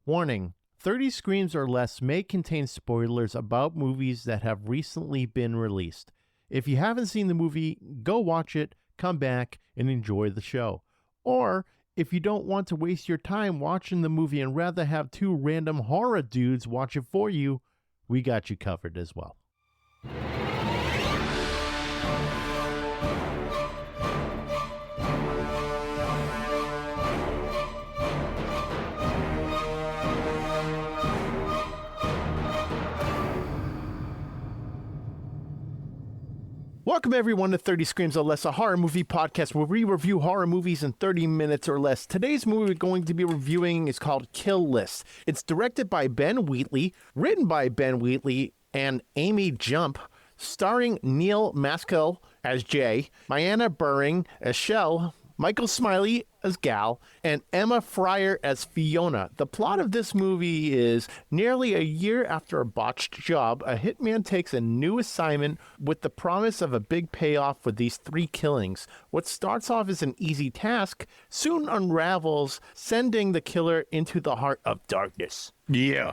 Warning, 30 Screams or Less may contain spoilers about movies that have recently been released. If you haven't seen the movie, go watch it, come back, and enjoy the show. Or, if you don't want to waste your time watching the movie and rather have two random horror dudes watch it for you, we got you covered as well. Welcome everyone to 30 Screams or Less, a horror movie podcast where we review horror movies in 30 minutes or less. Today's movie we're going to be reviewing is called Kill List. It's directed by Ben Wheatley, written by Ben Wheatley and Amy Jump, starring Neil Maskell as Jay, MyAnna Burring as Shel, Michael Smiley as Gal, and Emma Fryer as Fiona. The plot of this movie is nearly a year after a botched job, a hitman takes a new assignment with the promise of a big payoff for these 3 killings. What starts off as an easy task soon unravels, sending the killer into the heart of darkness. Yeah.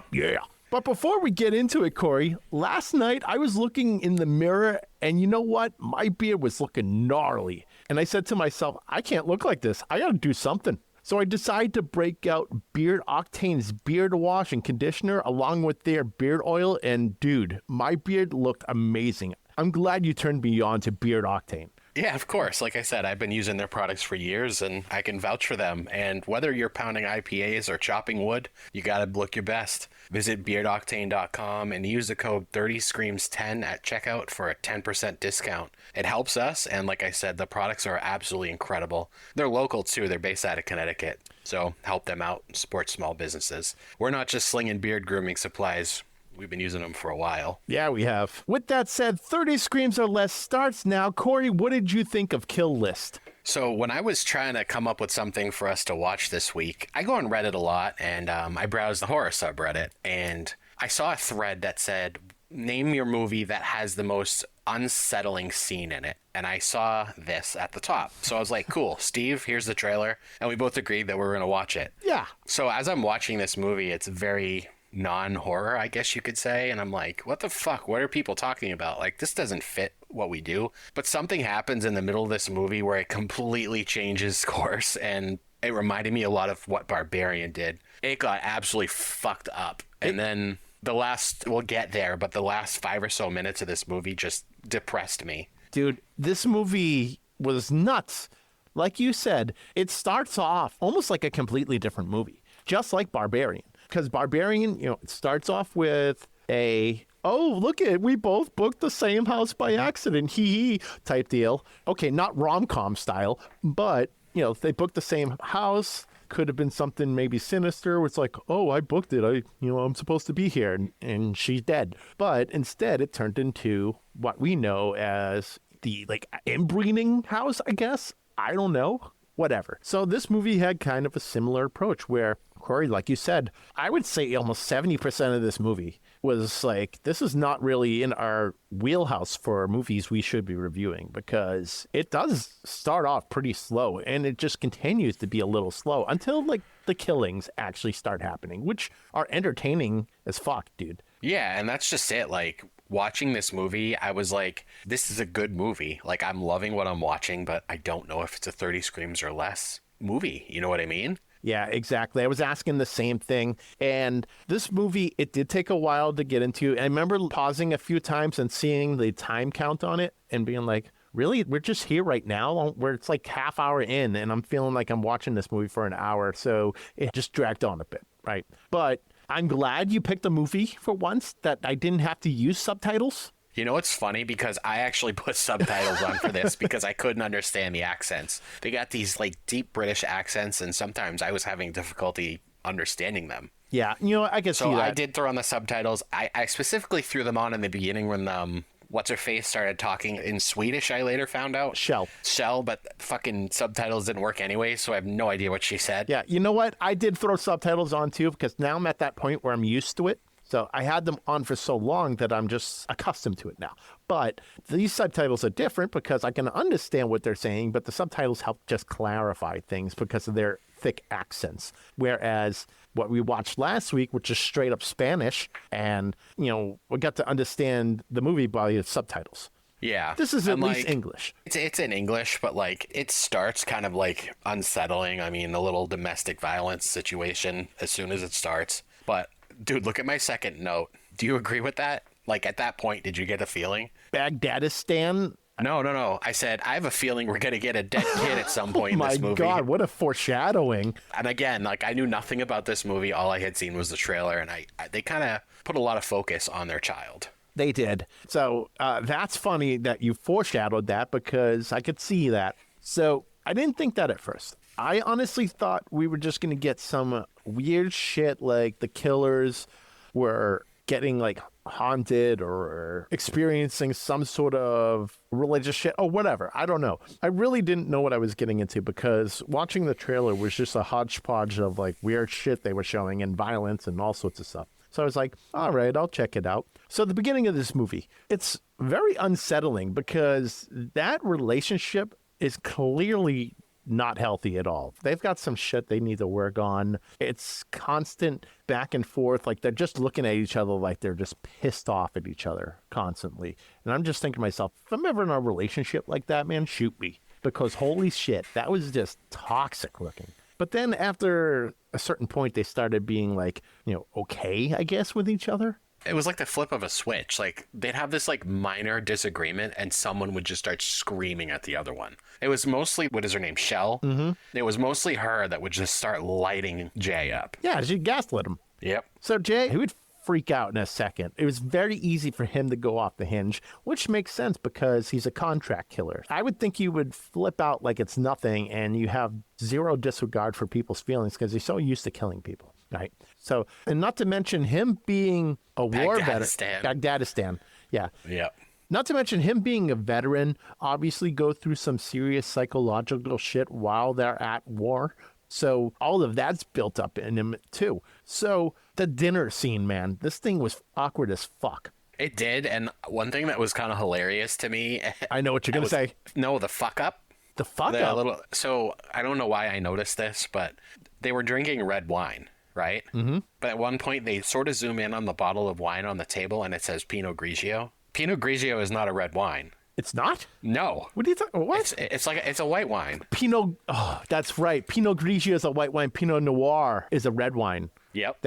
But before we get into it, Corey, last night I was looking in the mirror and you know what? My beard was looking gnarly. And I said to myself, I can't look like this. I got to do something. So I decided to break out Beard Octane's beard wash and conditioner along with their beard oil. And dude, my beard looked amazing. I'm glad you turned me on to Beard Octane. Yeah, of course. Like I said, I've been using their products for years and I can vouch for them. And whether you're pounding IPAs or chopping wood, you got to look your best. Visit beardoctane.com and use the code 30screams10 at checkout for a 10% discount. It helps us. And like I said, the products are absolutely incredible. They're local too. They're based out of Connecticut. So help them out and support small businesses. We're not just slinging beard grooming supplies. We've been using them for a while. Yeah, we have. With that said, 30 Screams or Less starts now. Corey, what did you think of Kill List? So when I was trying to come up with something for us to watch this week, I go on Reddit a lot and I browse the horror subreddit and I saw a thread that said, name your movie that has the most unsettling scene in it. And I saw this at the top. So I was like, cool, Steve, here's the trailer. And we both agreed that we were going to watch it. Yeah. So as I'm watching this movie, it's very non-horror, I guess you could say, and I'm like, what the fuck, what are people talking about? Like, this doesn't fit what we do. But something happens in the middle of this movie where it completely changes course, and it reminded me a lot of what Barbarian did. It got absolutely fucked up, and then we'll get there, but the last 5 or so minutes of this movie just depressed me. Dude, this movie was nuts. Like you said, it starts off almost like a completely different movie, just like Barbarian. Because Barbarian, it starts off with look at, we both booked the same house by accident, hee type deal. Okay, not rom-com style, but, they booked the same house. Could have been something maybe sinister. It's like, oh, I booked it. I'm supposed to be here, and she's dead. But instead, it turned into what we know as the, inbreeding house, I guess. I don't know. Whatever. So this movie had kind of a similar approach where, Corey, like you said, I would say almost 70% of this movie was like, this is not really in our wheelhouse for movies we should be reviewing, because it does start off pretty slow and it just continues to be a little slow until the killings actually start happening, which are entertaining as fuck, dude. Yeah, and that's just it. Watching this movie, I was like, this is a good movie. I'm loving what I'm watching, but I don't know if it's a 30 Screams or Less movie. You know what I mean? Yeah, exactly. I was asking the same thing. And this movie, it did take a while to get into. I remember pausing a few times and seeing the time count on it and being like, really? We're just here right now where it's like half hour in and I'm feeling like I'm watching this movie for an hour. So it just dragged on a bit, right? But I'm glad you picked a movie for once that I didn't have to use subtitles. You know, it's funny because I actually put subtitles on for this because I couldn't understand the accents. They got these deep British accents and sometimes I was having difficulty understanding them. Yeah, I can see that. So I did throw on the subtitles. I specifically threw them on in the beginning when what's-her-face started talking in Swedish, I later found out. Shel, but fucking subtitles didn't work anyway, so I have no idea what she said. Yeah, you know what? I did throw subtitles on too because now I'm at that point where I'm used to it. So I had them on for so long that I'm just accustomed to it now. But these subtitles are different because I can understand what they're saying, but the subtitles help just clarify things because of their thick accents. Whereas what we watched last week, which is straight up Spanish. And, we got to understand the movie by the subtitles. Yeah. This is at least English. It's in English, but it starts kind of unsettling. I mean, a little domestic violence situation as soon as it starts. But dude, look at my second note. Do you agree with that? At that point, did you get a feeling? Baghdadistan? No. I said, I have a feeling we're going to get a dead kid at some point in this movie. Oh my God, what a foreshadowing. And again, I knew nothing about this movie. All I had seen was the trailer, and they kind of put a lot of focus on their child. They did. So that's funny that you foreshadowed that, because I could see that. So I didn't think that at first. I honestly thought we were just going to get some weird shit like the killers were getting haunted or experiencing some sort of religious shit or whatever. I don't know. I really didn't know what I was getting into, because watching the trailer was just a hodgepodge of weird shit they were showing and violence and all sorts of stuff. So I was like, all right, I'll check it out. So the beginning of this movie, it's very unsettling because that relationship is clearly not healthy at all. They've got some shit they need to work on. It's constant back and forth. They're just looking at each other like they're just pissed off at each other constantly. And I'm just thinking to myself, if I'm ever in a relationship like that, man, shoot me. Because holy shit, that was just toxic looking. But then after a certain point, they started being okay, I guess, with each other. It was like the flip of a switch. They'd have this minor disagreement and someone would just start screaming at the other one. It was mostly, what is her name, Shel? Mm-hmm. It was mostly her that would just start lighting Jay up. Yeah, she gaslit him. Yep. So Jay, he would freak out in a second. It was very easy for him to go off the hinge, which makes sense because he's a contract killer. I would think you would flip out like it's nothing and you have zero disregard for people's feelings because he's so used to killing people, right? So, and not to mention him being a war veteran. Baghdadistan. Yeah. Yep. Not to mention him being a veteran, obviously go through some serious psychological shit while they're at war. So all of that's built up in him too. So the dinner scene, man, this thing was awkward as fuck. It did. And one thing that was kind of hilarious to me. I know what you're going to say. No, the fuck up. The fuck up? So I don't know why I noticed this, but they were drinking red wine, right? Mm-hmm. But at one point they sort of zoom in on the bottle of wine on the table and it says Pinot Grigio. Pinot Grigio is not a red wine. It's not? No. What are you talking? What? It's a white wine. Pinot. Oh, that's right. Pinot Grigio is a white wine. Pinot Noir is a red wine. Yep.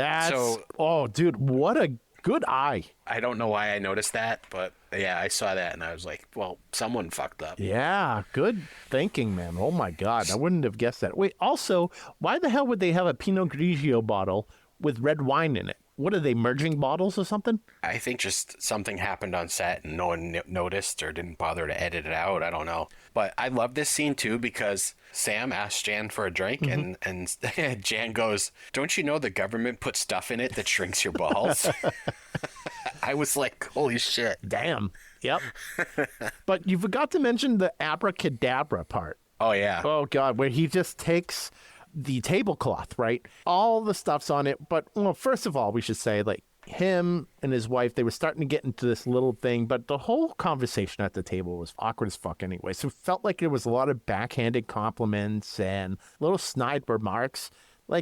Oh, dude, what a good eye. I don't know why I noticed that, but yeah, I saw that and I was like, well, someone fucked up. Yeah, good thinking, man. Oh my God, I wouldn't have guessed that. Wait, also, why the hell would they have a Pinot Grigio bottle with red wine in it? What are they, merging bottles or something? I think just something happened on set and no one noticed or didn't bother to edit it out. I don't know. But I love this scene too because Sam asked Jan for a drink and Jan goes, "Don't you know the government puts stuff in it that shrinks your balls?" I was like, holy shit. Damn. Yep. But you forgot to mention the abracadabra part. Oh, yeah. Oh, God, where he just takes the tablecloth, right? All the stuff's on it. But, well, first of all, we should say, him and his wife, they were starting to get into this little thing, but the whole conversation at the table was awkward as fuck anyway. So it felt like there was a lot of backhanded compliments and little snide remarks.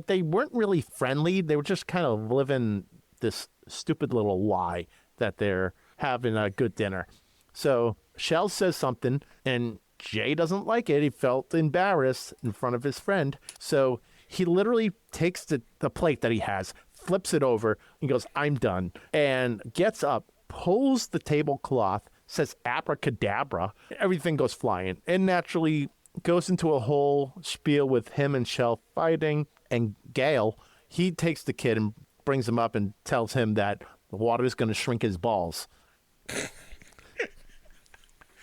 They weren't really friendly. They were just kind of living this stupid little lie that they're having a good dinner. So Shel says something, and Jay doesn't like it. He felt embarrassed in front of his friend. So he literally takes the plate that he has, flips it over, and goes, "I'm done," and gets up, pulls the tablecloth, says abracadabra. Everything goes flying, and naturally goes into a whole spiel with him and Shel fighting. And Gale, he takes the kid and brings him up and tells him that the water is going to shrink his balls.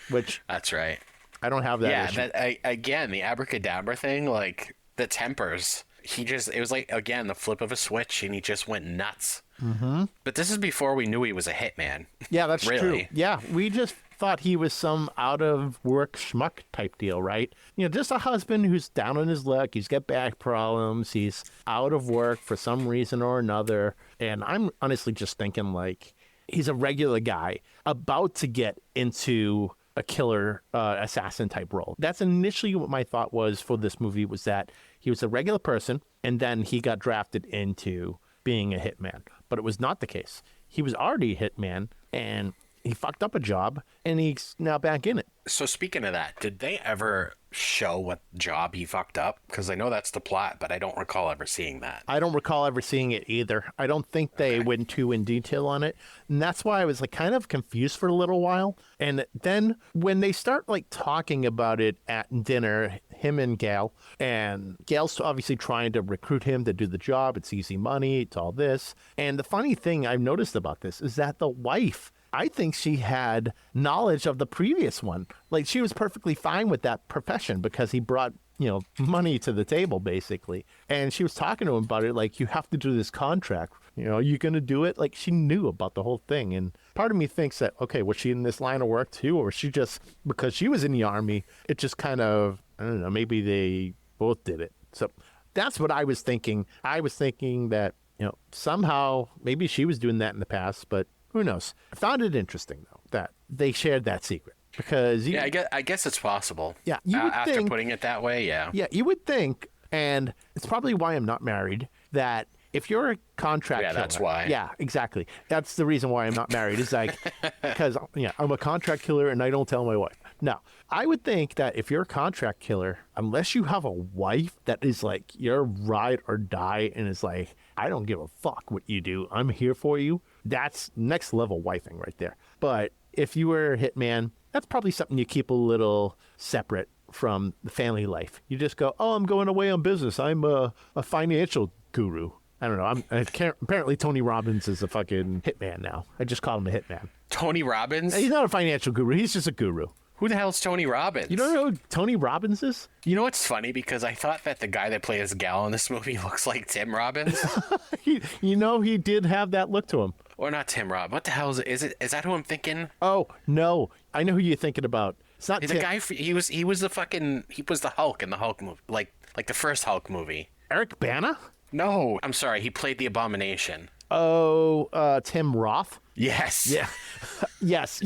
Which that's right. I don't have that. Yeah, issue. Again, the abracadabra thing, the tempers. It was again, the flip of a switch, and he just went nuts. Mm-hmm. But this is before we knew he was a hitman. Yeah, that's really true. Yeah, we just thought he was some out-of-work schmuck type deal, right? Just a husband who's down on his luck. He's got back problems. He's out of work for some reason or another. And I'm honestly just thinking, he's a regular guy about to get into a killer assassin type role. That's initially what my thought was for this movie, was that he was a regular person, and then he got drafted into being a hitman. But it was not the case. He was already a hitman, and he fucked up a job, and he's now back in it. So speaking of that, did they ever show what job he fucked up? Because I know that's the plot, but I don't recall ever seeing that. I don't recall ever seeing it either. I don't think they went too in detail on it. And that's why I was like kind of confused for a little while. And then when they start like talking about it at dinner, him and Gail, and Gail's obviously trying to recruit him to do the job. It's easy money. It's all this. And the funny thing I've noticed about this is that the wife, I think she had knowledge of the previous one. Like she was perfectly fine with that profession because he brought, money to the table basically. And she was talking to him about it. Like, you have to do this contract. Are you going to do it? Like she knew about the whole thing. And part of me thinks that, okay, was she in this line of work too? Or she just, because she was in the army, it just kind of, I don't know, maybe they both did it. So that's what I was thinking. I was thinking that, somehow maybe she was doing that in the past, but who knows? I found it interesting, though, that they shared that secret. Because I guess it's possible. Yeah, you would after think, putting it that way, yeah. Yeah, you would think, and it's probably why I'm not married, that if you're a contract killer... Yeah, that's why. Yeah, exactly. That's the reason why I'm not married. Is like, because, I'm a contract killer and I don't tell my wife. No, I would think that if you're a contract killer, unless you have a wife that is like your ride or die and is like, I don't give a fuck what you do, I'm here for you, that's next level wifing right there. But if you were a hitman, that's probably something you keep a little separate from the family life. You just go, oh, I'm going away on business. I'm a financial guru. I don't know. Apparently Tony Robbins is a fucking hitman now. I just call him a hitman. Tony Robbins? He's not a financial guru. He's just a guru. Who the hell's Tony Robbins? You don't know who Tony Robbins is? You know what's funny? Because I thought that the guy that plays Gal in this movie looks like Tim Robbins. He did have that look to him. Or not Tim Robbins. What the hell is it? Is that who I'm thinking? Oh, no. I know who you're thinking about. It's not the Tim. guy. He was the Hulk in the Hulk movie, like the first Hulk movie. Eric Bana? No, I'm sorry. He played the Abomination. Oh, Tim Roth? Yes. Yeah. Yes.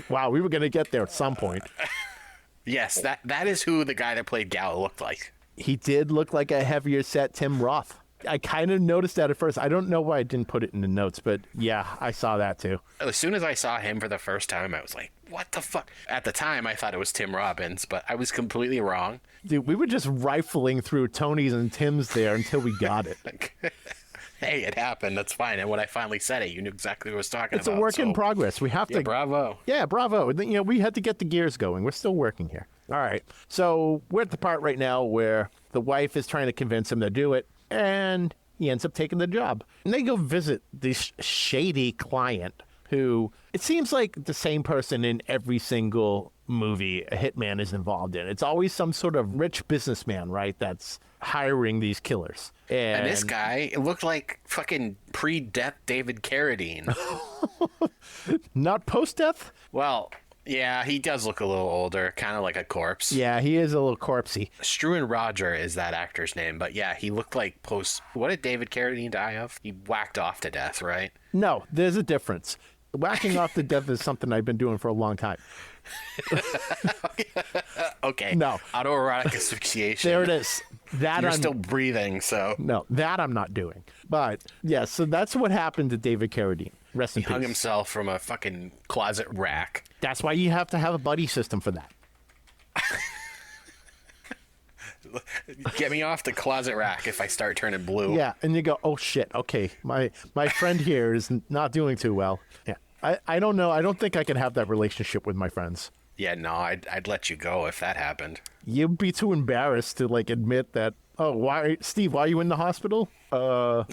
Wow, we were going to get there at some point. Yes, that is who the guy that played Gal looked like. He did look like a heavier set Tim Roth. I kind of noticed that at first. I don't know why I didn't put it in the notes, but yeah, I saw that too. As soon as I saw him for the first time, I was like, what the fuck? At the time, I thought it was Tim Robbins, but I was completely wrong. Dude, we were just rifling through Tony's and Tim's there until we got it. Hey, it happened. That's fine. And when I finally said it, you knew exactly what I was talking about. It's a work in progress. We have to... Bravo. Yeah, bravo. We had to get the gears going. We're still working here. All right. So we're at the part right now where the wife is trying to convince him to do it, and he ends up taking the job. And they go visit this shady client who, it seems like the same person in every single movie a hitman is involved in. It's always some sort of rich businessman, right, that's hiring these killers. And this guy, it looked like fucking pre-death David Carradine. Not post-death? Well, yeah, he does look a little older, kind of like a corpse. Yeah, he is a little corpsey. Struan Roger is that actor's name, but yeah, he looked like post... What did David Carradine die of? He whacked off to death, right? No, there's a difference. Whacking off to death is something I've been doing for a long time. Okay. No. Autoerotic asphyxiation. There it is. You're still breathing, so... No, that I'm not doing. But, yeah, so that's what happened to David Carradine. Rest in peace. He hung himself from a fucking closet rack. That's why you have to have a buddy system for that. Get me off the closet rack if I start turning blue. Yeah, and you go, oh shit, okay, my friend here is not doing too well. Yeah, I don't know. I don't think I can have that relationship with my friends. Yeah, no, I'd let you go if that happened. You'd be too embarrassed to like admit that. Oh, Steve? Why are you in the hospital? I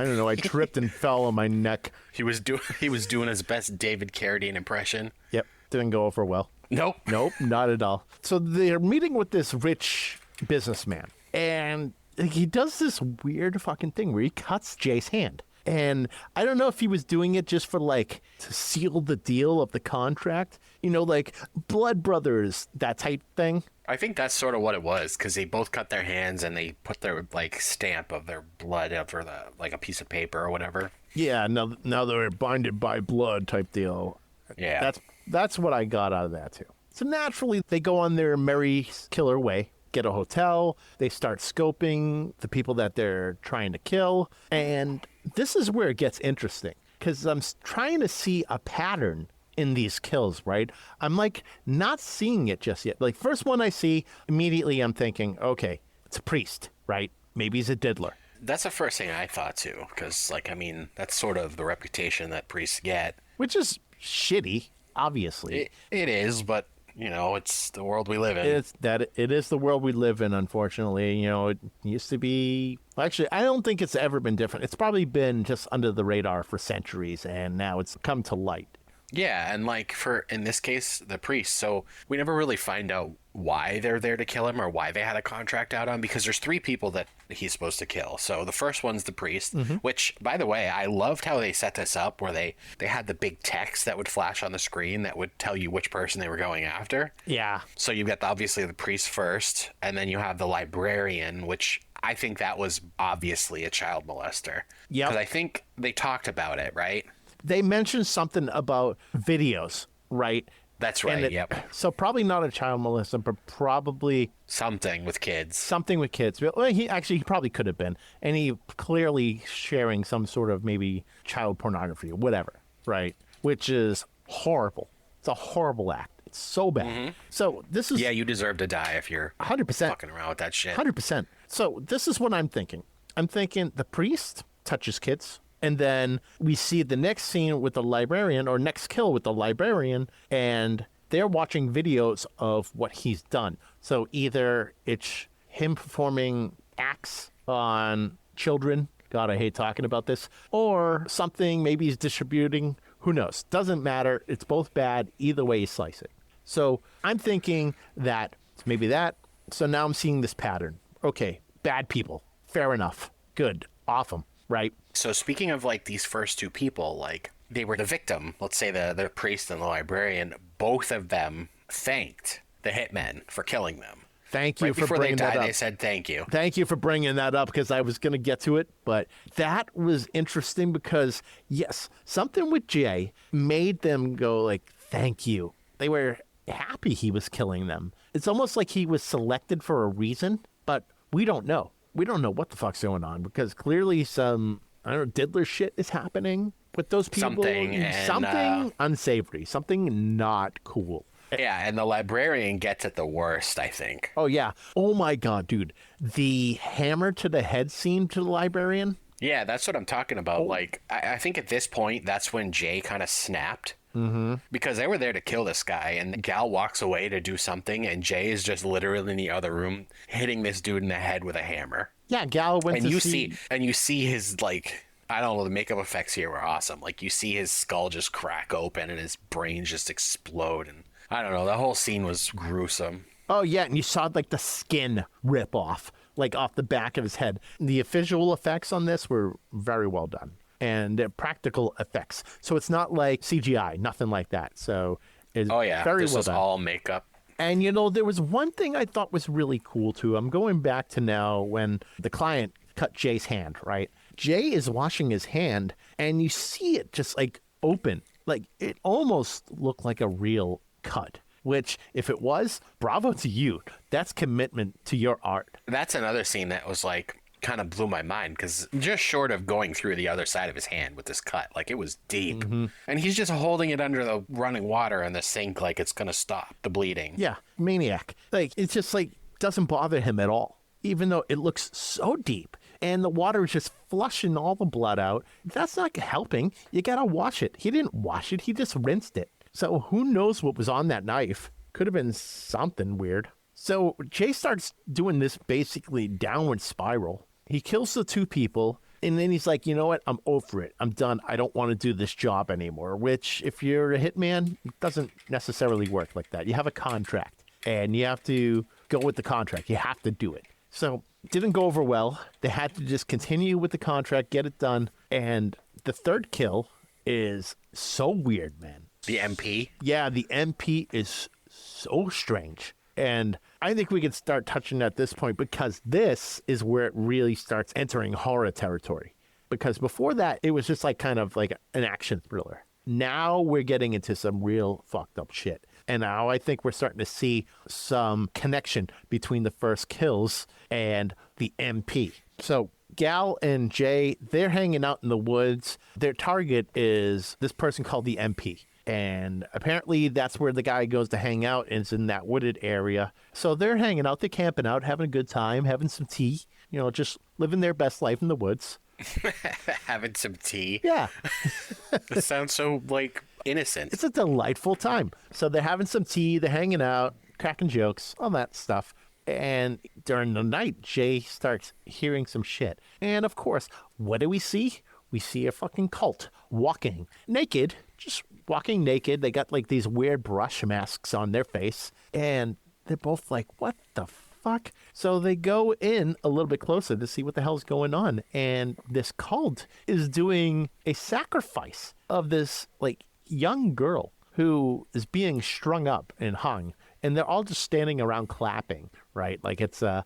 don't know. I tripped and fell on my neck. He was doing his best David Carradine impression. Yep, didn't go over well. Nope, not at all. So they're meeting with this rich businessman, and he does this weird fucking thing where he cuts Jay's hand. And I don't know if he was doing it just for like to seal the deal of the contract, like blood brothers, that type thing. I think that's sort of what it was, because they both cut their hands and they put their like stamp of their blood over the like a piece of paper or whatever. Yeah, now they're binded by blood type deal. Yeah, that's what I got out of that too. So naturally they go on their merry killer way, get a hotel. They start scoping the people that they're trying to kill. And this is where it gets interesting because I'm trying to see a pattern in these kills, right? I'm like not seeing it just yet. Like first one I see, immediately I'm thinking, okay, it's a priest, right? Maybe he's a diddler. That's the first thing I thought too, because that's sort of the reputation that priests get. Which is shitty, obviously. It is, but it's the world we live in. It is the world we live in, unfortunately. It used to be... Actually, I don't think it's ever been different. It's probably been just under the radar for centuries, and now it's come to light. Yeah, and in this case, the priest. So we never really find out why they're there to kill him or why they had a contract out on, because there's 3 people that he's supposed to kill. So the first one's the priest, which, by the way, I loved how they set this up where they had the big text that would flash on the screen that would tell you which person they were going after. Yeah. So you've got obviously the priest first, and then you have the librarian, which I think that was obviously a child molester. Yeah. Because I think they talked about it, right? They mentioned something about videos, right? That's right, yep. So probably not a child molester, but probably... Something with kids. Something with kids. Well, he probably could have been. And he clearly sharing some sort of maybe child pornography or whatever, right? Which is horrible. It's a horrible act. It's so bad. Mm-hmm. So this is... Yeah, you deserve to die if you're 100% fucking around with that shit. 100%. So this is what I'm thinking. I'm thinking the priest touches kids. And then we see the next scene with the librarian, or next kill with the librarian, and they're watching videos of what he's done. So either it's him performing acts on children, God, I hate talking about this, or something, maybe he's distributing, who knows? Doesn't matter. It's both bad. Either way you slice it. So I'm thinking that it's maybe that. So now I'm seeing this pattern. Okay, bad people. Fair enough. Good. Awesome. Right? So speaking of these first 2 people, they were the victim. Let's say the priest and the librarian, both of them thanked the hitmen for killing them. Thank you for bringing that up. They said thank you. Thank you for bringing that up because I was going to get to it. But that was interesting because, yes, something with Jay made them go thank you. They were happy he was killing them. It's almost like he was selected for a reason, but we don't know. We don't know what the fuck's going on because clearly some, diddler shit is happening with those people. Something unsavory, something not cool. Yeah, and the librarian gets it the worst, I think. Oh, yeah. Oh, my God, dude. The hammer to the head scene to the librarian? Yeah, that's what I'm talking about. I think at this point, that's when Jay kind of snapped. Mm-hmm. Because they were there to kill this guy, and Gal walks away to do something, and Jay is just literally in the other room hitting this dude in the head with a hammer. Yeah, Gal went and to you see... And you see his, I don't know, the makeup effects here were awesome. You see his skull just crack open and his brain just explode, and I don't know, the whole scene was gruesome. Oh, yeah, and you saw, the skin rip off, off the back of his head. The visual effects on this were very well done. And they're practical effects. So it's not like CGI, nothing like that. So it's very well done. This was all makeup. And, there was one thing I thought was really cool, too. I'm going back to now when the client cut Jay's hand, right? Jay is washing his hand, and you see it just, open. It almost looked like a real cut. Which, if it was, bravo to you. That's commitment to your art. That's another scene that was, kind of blew my mind because just short of going through the other side of his hand with this cut, it was deep. Mm-hmm. And he's just holding it under the running water in the sink it's going to stop the bleeding. Yeah, maniac. It's just doesn't bother him at all, even though it looks so deep and the water is just flushing all the blood out. That's not helping. You got to wash it. He didn't wash it. He just rinsed it. So who knows what was on that knife? Could have been something weird. So Jay starts doing this basically downward spiral. He kills the 2 people, and then he's like, you know what? I'm over it. I'm done. I don't want to do this job anymore, which if you're a hitman, it doesn't necessarily work like that. You have a contract, and you have to go with the contract. You have to do it. So it didn't go over well. They had to just continue with the contract, get it done. And the third kill is so weird, man. The MP? Yeah, the MP is so strange. And I think we can start touching at this point because this is where it really starts entering horror territory. Because before that, it was just kind of an action thriller. Now we're getting into some real fucked up shit. And now I think we're starting to see some connection between the first kills and the MP. So Gal and Jay, they're hanging out in the woods. Their target is this person called the MP. And apparently that's where the guy goes to hang out, is in that wooded area. So they're hanging out, they're camping out, having a good time, having some tea, just living their best life in the woods. Having some tea. Yeah. This sounds so, innocent. It's a delightful time. So they're having some tea, they're hanging out, cracking jokes, all that stuff. And during the night, Jay starts hearing some shit. And of course, what do we see? We see a fucking cult walking naked, just walking naked. They got these weird brush masks on their face. And they're both like, what the fuck? So they go in a little bit closer to see what the hell's going on. And this cult is doing a sacrifice of this young girl who is being strung up and hung. And they're all just standing around clapping, right? Like it's a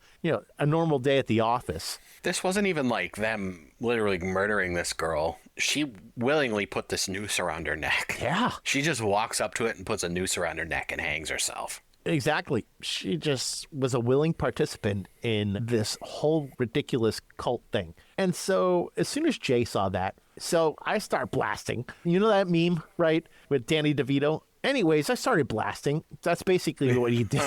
normal day at the office. This wasn't even them literally murdering this girl. She willingly put this noose around her neck. Yeah. She just walks up to it and puts a noose around her neck and hangs herself. Exactly. She just was a willing participant in this whole ridiculous cult thing. And so as soon as Jay saw that, so I start blasting. You know that meme, right? With Danny DeVito? Anyways, I started blasting. That's basically what he did.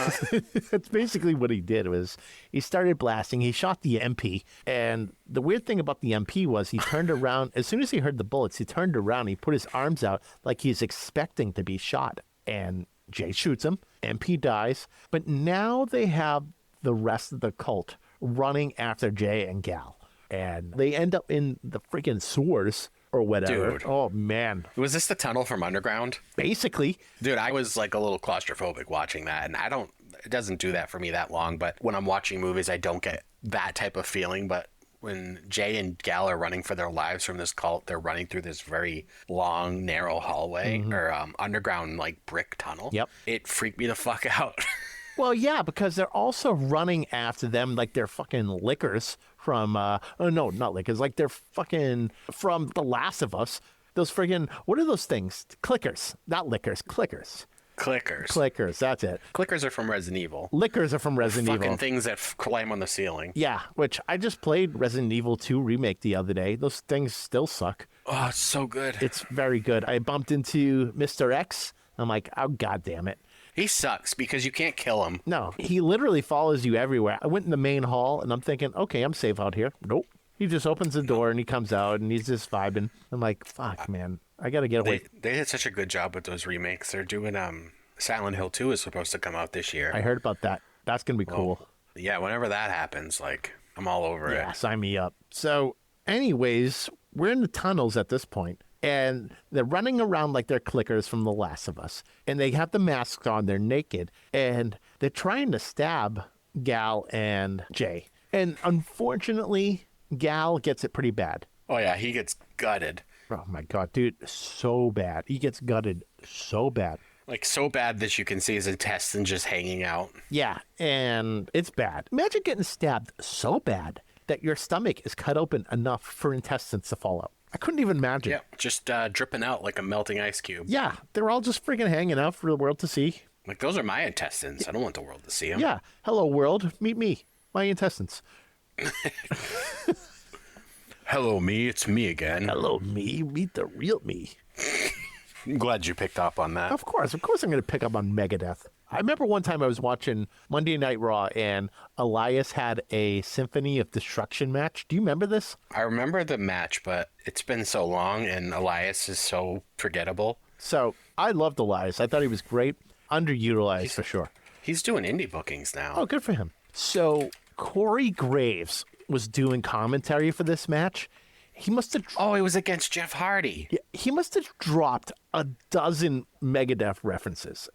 That's basically what he did was he started blasting. He shot the MP. And the weird thing about the MP was he turned around. As soon as he heard the bullets, he turned around. He put his arms out like he's expecting to be shot. And Jay shoots him. MP dies. But now they have the rest of the cult running after Jay and Gal. And they end up in the freaking sewers or whatever. Dude. Oh, man. Was this the tunnel from underground? Basically. Dude, I was a little claustrophobic watching that, and it doesn't do that for me that long, but when I'm watching movies, I don't get that type of feeling. But when Jay and Gal are running for their lives from this cult, they're running through this very long, narrow hallway or underground, brick tunnel. Yep. It freaked me the fuck out. Well, yeah, because they're also running after them like they're fucking lickers from, no, not lickers, like they're fucking from The Last of Us. Those friggin', what are those things? Clickers. Not lickers, clickers. Clickers, that's it. Clickers are from Resident Evil. Lickers are from Resident Evil. Fucking things that climb on the ceiling. Yeah, which I just played Resident Evil 2 Remake the other day. Those things still suck. Oh, it's so good. It's very good. I bumped into Mr. X. I'm like, oh, God damn it. He sucks because you can't kill him. No, he literally follows you everywhere. I went in the main hall and I'm thinking, okay, I'm safe out here. Nope. He just opens the door and he comes out and he's just vibing. I'm like, fuck, man. I got to get away. They did such a good job with those remakes. They're doing Silent Hill 2 is supposed to come out this year. I heard about that. That's going to be cool. Yeah, whenever that happens, I'm all over it. Yeah, sign me up. So anyways, we're in the tunnels at this point. And they're running around like they're clickers from The Last of Us. And they have the masks on. They're naked. And they're trying to stab Gal and Jay. And unfortunately, Gal gets it pretty bad. Oh, yeah. He gets gutted. Oh, my God, dude. So bad. He gets gutted so bad. So bad that you can see his intestines just hanging out. Yeah, and it's bad. Imagine getting stabbed so bad that your stomach is cut open enough for intestines to fall out. I couldn't even imagine. Yeah, just dripping out like a melting ice cube. Yeah, they're all just freaking hanging out for the world to see. Those are my intestines. I don't want the world to see them. Yeah. Hello, world. Meet me. My intestines. Hello, me. It's me again. Hello, me. Meet the real me. I'm glad you picked up on that. Of course I'm going to pick up on Megadeth. I remember one time I was watching Monday Night Raw and Elias had a Symphony of Destruction match. Do you remember this? I remember the match, but it's been so long and Elias is so forgettable. So I loved Elias. I thought he was great. Underutilized for sure. He's doing indie bookings now. Oh, good for him. So Corey Graves was doing commentary for this match. He must have... Oh, it was against Jeff Hardy. Yeah, he must have dropped a dozen Megadeth references.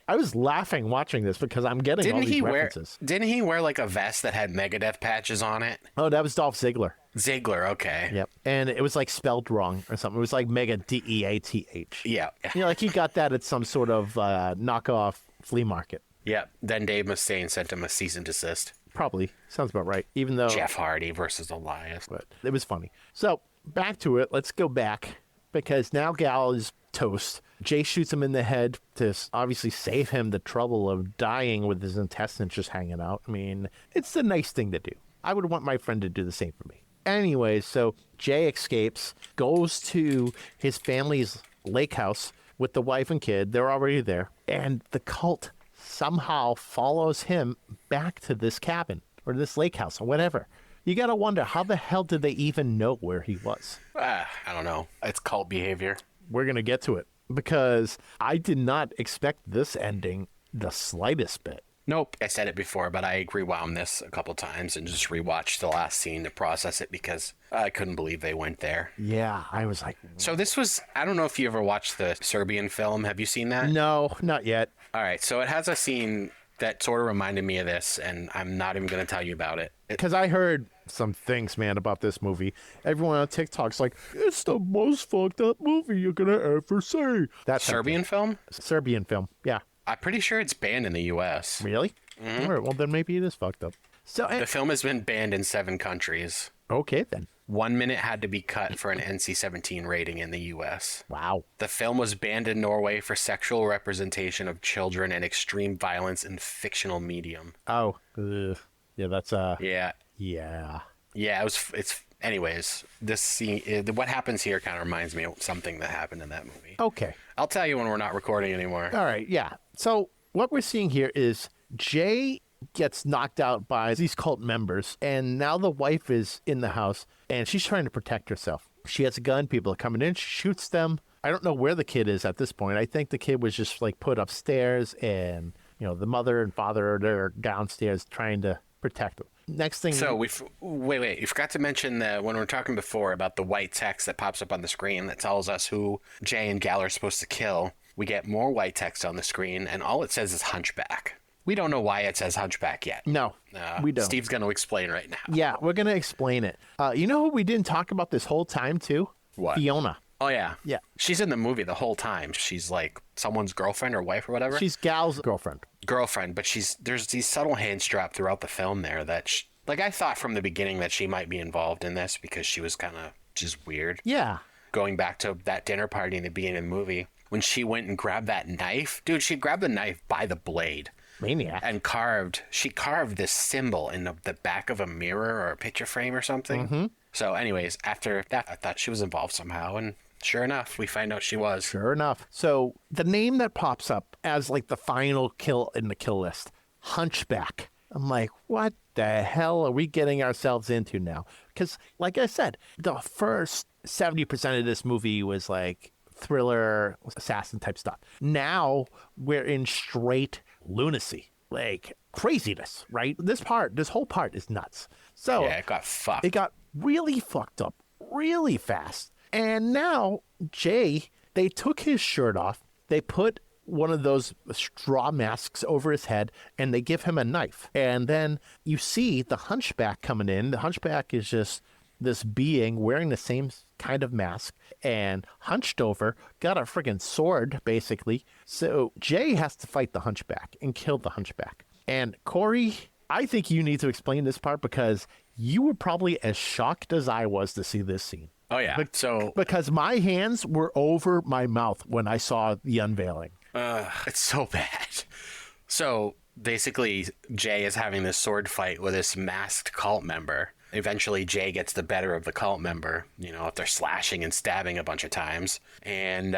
I was laughing watching this because I'm getting all these references. Didn't he wear a vest that had Megadeth patches on it? Oh, that was Dolph Ziggler. Ziggler, okay. Yep. And it was spelled wrong or something. It was Mega Death. Yeah. He got that at some sort of knockoff flea market. Yeah. Then Dave Mustaine sent him a cease and desist. Probably. Sounds about right. Even though... Jeff Hardy versus Elias. But it was funny. So, back to it. Let's go back. Because now Gal is toast. Jay shoots him in the head to obviously save him the trouble of dying with his intestines just hanging out. I mean, it's a nice thing to do. I would want my friend to do the same for me. Anyways, so Jay escapes, goes to his family's lake house with the wife and kid. They're already there. And the cult somehow follows him back to this cabin or this lake house or whatever. You got to wonder, how the hell did they even know where he was? I don't know. It's cult behavior. We're going to get to it because I did not expect this ending the slightest bit. Nope. I said it before, but I rewound this a couple times and just rewatched the last scene to process it because I couldn't believe they went there. Yeah, I was like... So this was... I don't know if you ever watched the Serbian film. Have you seen that? No, not yet. All right. So it has a scene that sort of reminded me of this, and I'm not even going to tell you about it. Because I heard some things, man, about this movie. Everyone on TikTok's like, it's the most fucked up movie you're going to ever see. That Serbian film? Serbian film, yeah. I'm pretty sure it's banned in the U.S. Really? Mm-hmm. All right, well, then maybe it is fucked up. So the film has been banned in 7 countries. Okay, then. 1 minute had to be cut for an NC-17 rating in the U.S. Wow. The film was banned in Norway for sexual representation of children and extreme violence in fictional medium. Oh, yeah, that's Yeah. Yeah. Yeah, it's. Anyways, this scene, what happens here kind of reminds me of something that happened in that movie. Okay. I'll tell you when we're not recording anymore. All right, yeah. So what we're seeing here is Jay gets knocked out by these cult members, and now the wife is in the house, and she's trying to protect herself. She has a gun. People are coming in. She shoots them. I don't know where the kid is at this point. I think the kid was just like put upstairs, and the mother and father are downstairs trying to protect them. Next thing. So wait. You forgot to mention that when we were talking before about the white text that pops up on the screen that tells us who Jay and Gal are supposed to kill. We get more white text on the screen, and all it says is Hunchback. We don't know why it says Hunchback yet. No, we don't. Steve's going to explain right now. Yeah, we're going to explain it. You know who we didn't talk about this whole time, too? What? Fiona. Oh, yeah. Yeah. She's in the movie the whole time. She's like someone's girlfriend or wife or whatever. She's Gal's girlfriend. But there's these subtle hints dropped throughout the film there that, I thought from the beginning that she might be involved in this because she was kind of just weird. Yeah. Going back to that dinner party in the beginning of the movie, when she went and grabbed that knife, dude, she grabbed the knife by the blade. Maniac. And she carved this symbol in the back of a mirror or a picture frame or something. Mm-hmm. So anyways, after that, I thought she was involved somehow, and sure enough, we find out she was. Sure enough. So the name that pops up as like the final kill in the kill list, Hunchback. I'm like, what the hell are we getting ourselves into now? Because like I said, the first 70% of this movie was like thriller, assassin type stuff. Now we're in straight lunacy, like craziness, right? This whole part is nuts. So yeah, it got fucked. It got really fucked up really fast. And now Jay, they took his shirt off. They put one of those straw masks over his head, and they give him a knife. And then you see the Hunchback coming in. The Hunchback is just this being wearing the same kind of mask and hunched over, got a friggin' sword, basically. So Jay has to fight the Hunchback and kill the Hunchback. And Corey, I think you need to explain this part because you were probably as shocked as I was to see this scene. Oh, yeah. Because my hands were over my mouth when I saw the unveiling. It's so bad. So basically, Jay is having this sword fight with this masked cult member. Eventually, Jay gets the better of the cult member, if they're slashing and stabbing a bunch of times. And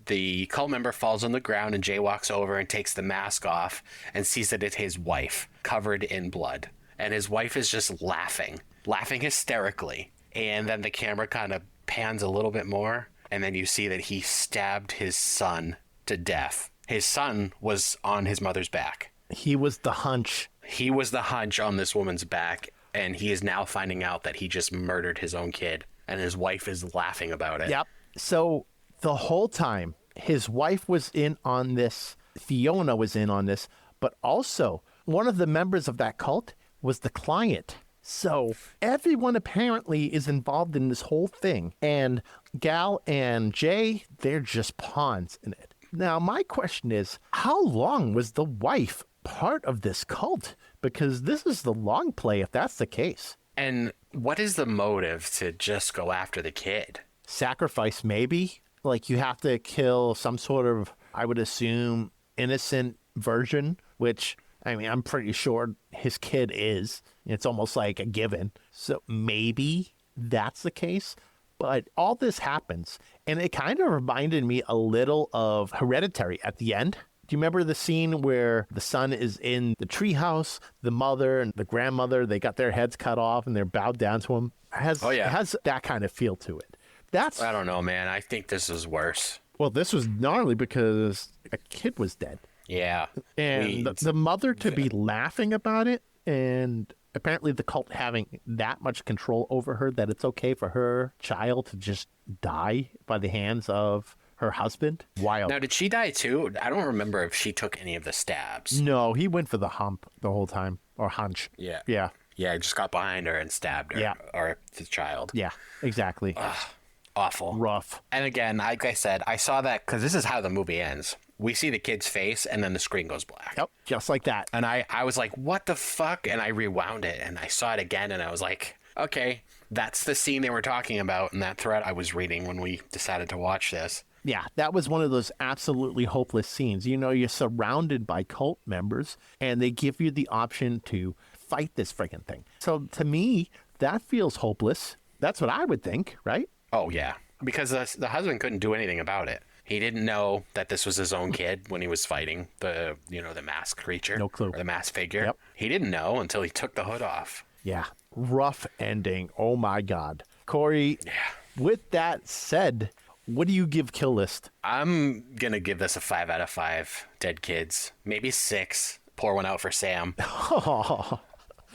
the cult member falls on the ground, and Jay walks over and takes the mask off and sees that it's his wife, covered in blood. And his wife is just laughing hysterically. And then the camera kind of pans a little bit more, and then you see that he stabbed his son to death. His son was on his mother's back. He was the hunch. He was the hunch on this woman's back, and he is now finding out that he just murdered his own kid, and his wife is laughing about it. Yep. So the whole time, his wife was in on this, Fiona was in on this, but also one of the members of that cult was the client. So everyone apparently is involved in this whole thing, and Gal and Jay, they're just pawns in it. Now, my question is, how long was the wife part of this cult? Because this is the long play if that's the case. And what is the motive to just go after the kid? Sacrifice, maybe? Like you have to kill some sort of, I would assume, innocent version, which I mean, I'm pretty sure his kid is. It's almost like a given. So maybe that's the case. But all this happens, and it kind of reminded me a little of Hereditary at the end. Do you remember the scene where the son is in the treehouse, the mother and the grandmother, they got their heads cut off and they're bowed down to him? It has that kind of feel to it. I don't know, man. I think this is worse. Well, this was gnarly because a kid was dead. Yeah. And the mother to be laughing about it, and apparently the cult having that much control over her that it's okay for her child to just die by the hands of her husband. Wild. Now, did she die too? I don't remember if she took any of the stabs. No, he went for the hump the whole time, or hunch. Yeah. Yeah. Yeah, just got behind her and stabbed her. Yeah. Or the child. Yeah, exactly. Awful. Rough. And again, like I said, I saw that because this is how the movie ends. We see the kid's face and then the screen goes black. Yep, just like that. And I was like, what the fuck? And I rewound it and I saw it again and I was like, okay, that's the scene they were talking about in that thread I was reading when we decided to watch this. Yeah, that was one of those absolutely hopeless scenes. You know, you're surrounded by cult members and they give you the option to fight this freaking thing. So to me, that feels hopeless. That's what I would think, right? Oh, yeah. Because the husband couldn't do anything about it. He didn't know that this was his own kid when he was fighting the masked creature. No clue. Or the masked figure. Yep. He didn't know until he took the hood off. Yeah, rough ending. Oh, my God. Corey, with that said, what do you give Kill List? I'm going to give this a 5 out of 5 dead kids. Maybe 6. Pour one out for Sam.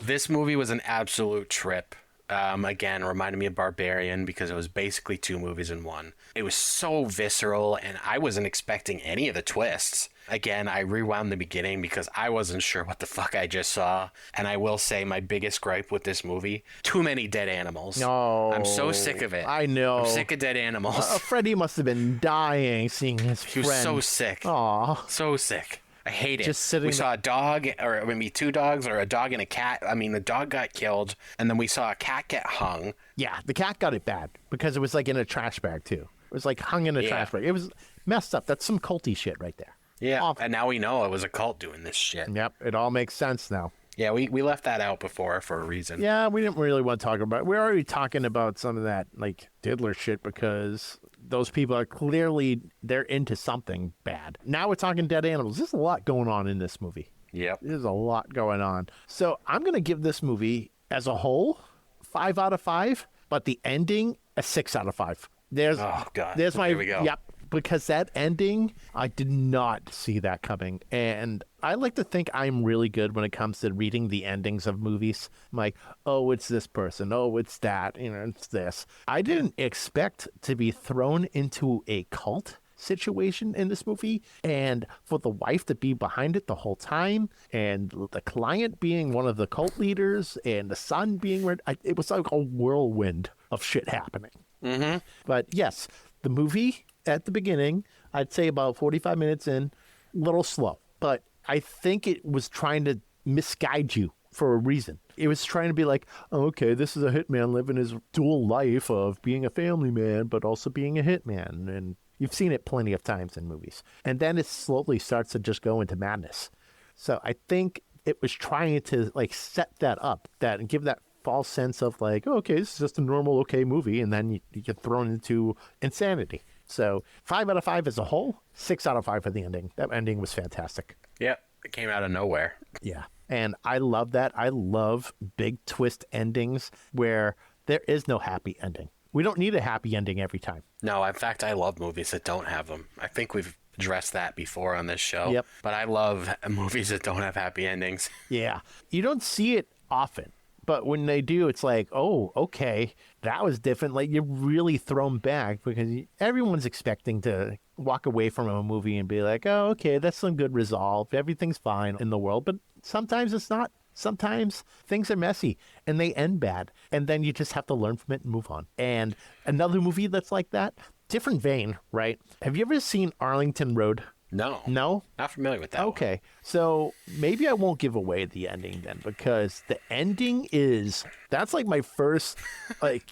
This movie was an absolute trip. Again, reminded me of Barbarian because it was basically 2 movies in one. It was so visceral, and I wasn't expecting any of the twists. Again, I rewound the beginning because I wasn't sure what the fuck I just saw. And I will say my biggest gripe with this movie, too many dead animals. No. I'm so sick of it. I know. I'm sick of dead animals. Freddie must have been dying seeing his He friend. was so sick. Aw. So sick. I hate it. Just sitting we saw a dog, or maybe 2 dogs, or a dog and a cat. I mean, the dog got killed, and then we saw a cat get hung. Yeah, the cat got it bad because it was like in a trash bag, too. It was like hung in a trash bag. It was messed up. That's some culty shit right there. Yeah, Awful. And now we know it was a cult doing this shit. Yep, it all makes sense now. Yeah, we left that out before for a reason. Yeah, we didn't really want to talk about it. We're already talking about some of that, like, diddler shit because those people are clearly, they're into something bad. Now we're talking dead animals. There's a lot going on in this movie. Yep. There's a lot going on. So I'm going to give this movie as a whole 5 out of 5, but the ending a 6 out of 5. Oh, God. There's my, Here we go. Yep. Because that ending, I did not see that coming. And I like to think I'm really good when it comes to reading the endings of movies. I'm like, oh, it's this person. Oh, it's that. It's this. I didn't expect to be thrown into a cult situation in this movie and for the wife to be behind it the whole time and the client being one of the cult leaders and the son being it was like a whirlwind of shit happening. Mm-hmm. But yes, the movie at the beginning, I'd say about 45 minutes in, a little slow. But I think it was trying to misguide you for a reason. It was trying to be like, oh, okay, this is a hitman living his dual life of being a family man, but also being a hitman. And you've seen it plenty of times in movies. And then it slowly starts to just go into madness. So I think it was trying to like set that up, that and give that false sense of like, oh, okay, this is just a normal, okay movie. And then you get thrown into insanity. So 5 out of 5 as a whole, 6 out of 5 for the ending. That ending was fantastic. Yep. It came out of nowhere. Yeah. And I love that. I love big twist endings where there is no happy ending. We don't need a happy ending every time. No, in fact, I love movies that don't have them. I think we've addressed that before on this show. Yep. But I love movies that don't have happy endings. Yeah. You don't see it often. But when they do, it's like, oh, okay, that was different. Like, you're really thrown back because everyone's expecting to walk away from a movie and be like, oh, okay, that's some good resolve. Everything's fine in the world. But sometimes it's not. Sometimes things are messy and they end bad. And then you just have to learn from it and move on. And another movie that's like that, different vein, right? Have you ever seen Arlington Road? No. No? Not familiar with that one. Okay. So maybe I won't give away the ending then because the ending is, that's like my first like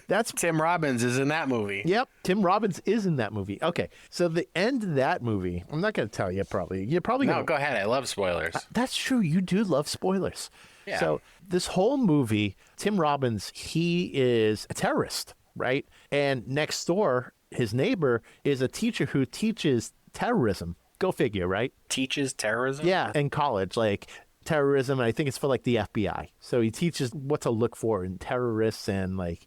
That's Tim Robbins is in that movie. Yep, Tim Robbins is in that movie. Okay, so the end of that movie, I'm not going to tell you probably. You're probably No, going to... go ahead. I love spoilers. That's true. You do love spoilers. Yeah. So this whole movie, Tim Robbins, he is a terrorist, right? And next door, his neighbor is a teacher who teaches terrorism. Go figure, right? Teaches terrorism? Yeah, in college, like terrorism. I think it's for like the FBI. So he teaches what to look for in terrorists and like,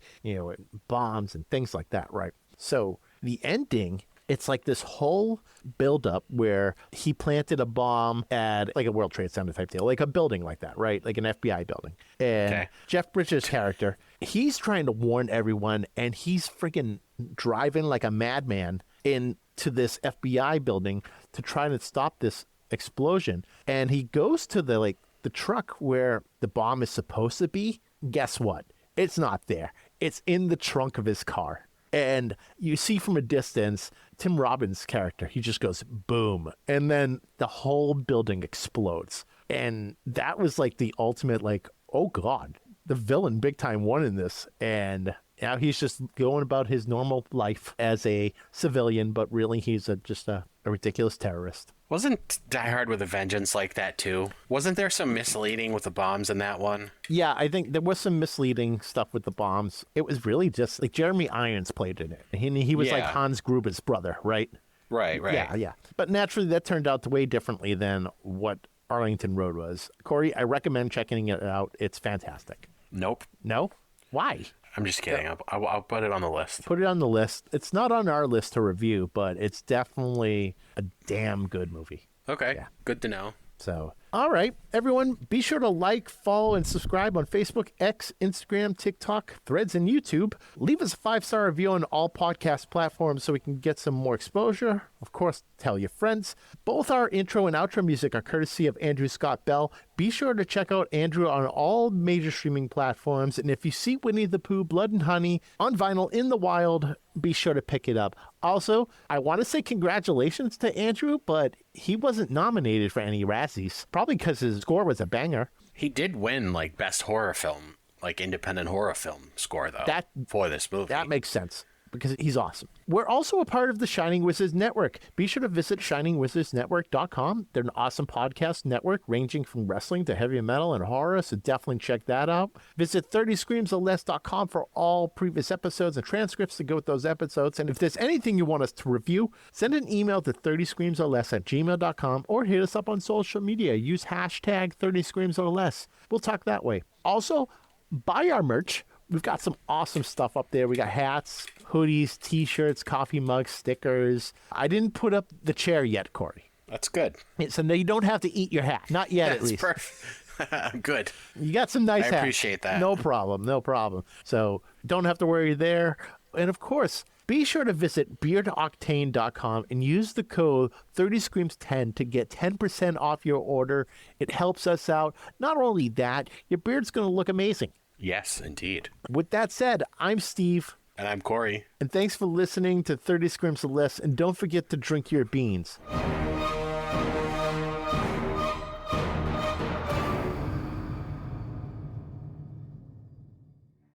bombs and things like that, right? So the ending, it's like this whole buildup where he planted a bomb at like a World Trade Center type deal, like a building like that, right? Like an FBI building. And Jeff Bridges' character, he's trying to warn everyone, and he's freaking driving like a madman into this FBI building to try to stop this explosion. And he goes to the truck where the bomb is supposed to be. Guess what? It's not there. It's in the trunk of his car. And you see from a distance, Tim Robbins' character, he just goes boom. And then the whole building explodes. And that was like the ultimate, like, oh God, the villain big time won in this. And now he's just going about his normal life as a civilian, but really he's just a ridiculous terrorist. Wasn't Die Hard with a Vengeance like that too? Wasn't there some misleading with the bombs in that one? Yeah, I think there was some misleading stuff with the bombs. It was really just like Jeremy Irons played in it. He was like Hans Gruber's brother, right? Right. Yeah. But naturally, that turned out way differently than what Arlington Road was. Corey, I recommend checking it out. It's fantastic. Nope. No? Why? I'm just kidding. I'll put it on the list. Put it on the list. It's not on our list to review, but it's definitely a damn good movie. Okay. Yeah. Good to know. So, all right, everyone, be sure to like, follow, and subscribe on Facebook, X, Instagram, TikTok, Threads, and YouTube. Leave us a 5-star review on all podcast platforms so we can get some more exposure. Of course, tell your friends. Both our intro and outro music are courtesy of Andrew Scott Bell. Be sure to check out Andrew on all major streaming platforms. And if you see Winnie the Pooh, Blood and Honey on vinyl in the wild, be sure to pick it up. Also, I want to say congratulations to Andrew, but he wasn't nominated for any Razzies. Probably because his score was a banger. He did win like best horror film, like independent horror film score though for this movie. That makes sense because he's awesome. We're also a part of the Shining Wizards Network. Be sure to visit shiningwizardsnetwork.com. They're an awesome podcast network ranging from wrestling to heavy metal and horror, so definitely check that out. Visit 30screamsorless.com for all previous episodes and transcripts to go with those episodes. And if there's anything you want us to review, send an email to 30screamsorless@gmail.com or hit us up on social media. Use hashtag 30screamsorless. We'll talk that way. Also, buy our merch. We've got some awesome stuff up there. We got hats, hoodies, t-shirts, coffee mugs, stickers. I didn't put up the chair yet, Corey. That's good. So now you don't have to eat your hat. Not yet, at least. Perfect. Good. You got some nice hats. I appreciate that. No problem. So don't have to worry there. And of course, be sure to visit beardoctane.com and use the code 30screams10 to get 10% off your order. It helps us out. Not only that, your beard's going to look amazing. Yes, indeed. With that said, I'm Steve. And I'm Corey. And thanks for listening to 30 Screams or Less. And don't forget to drink your beans.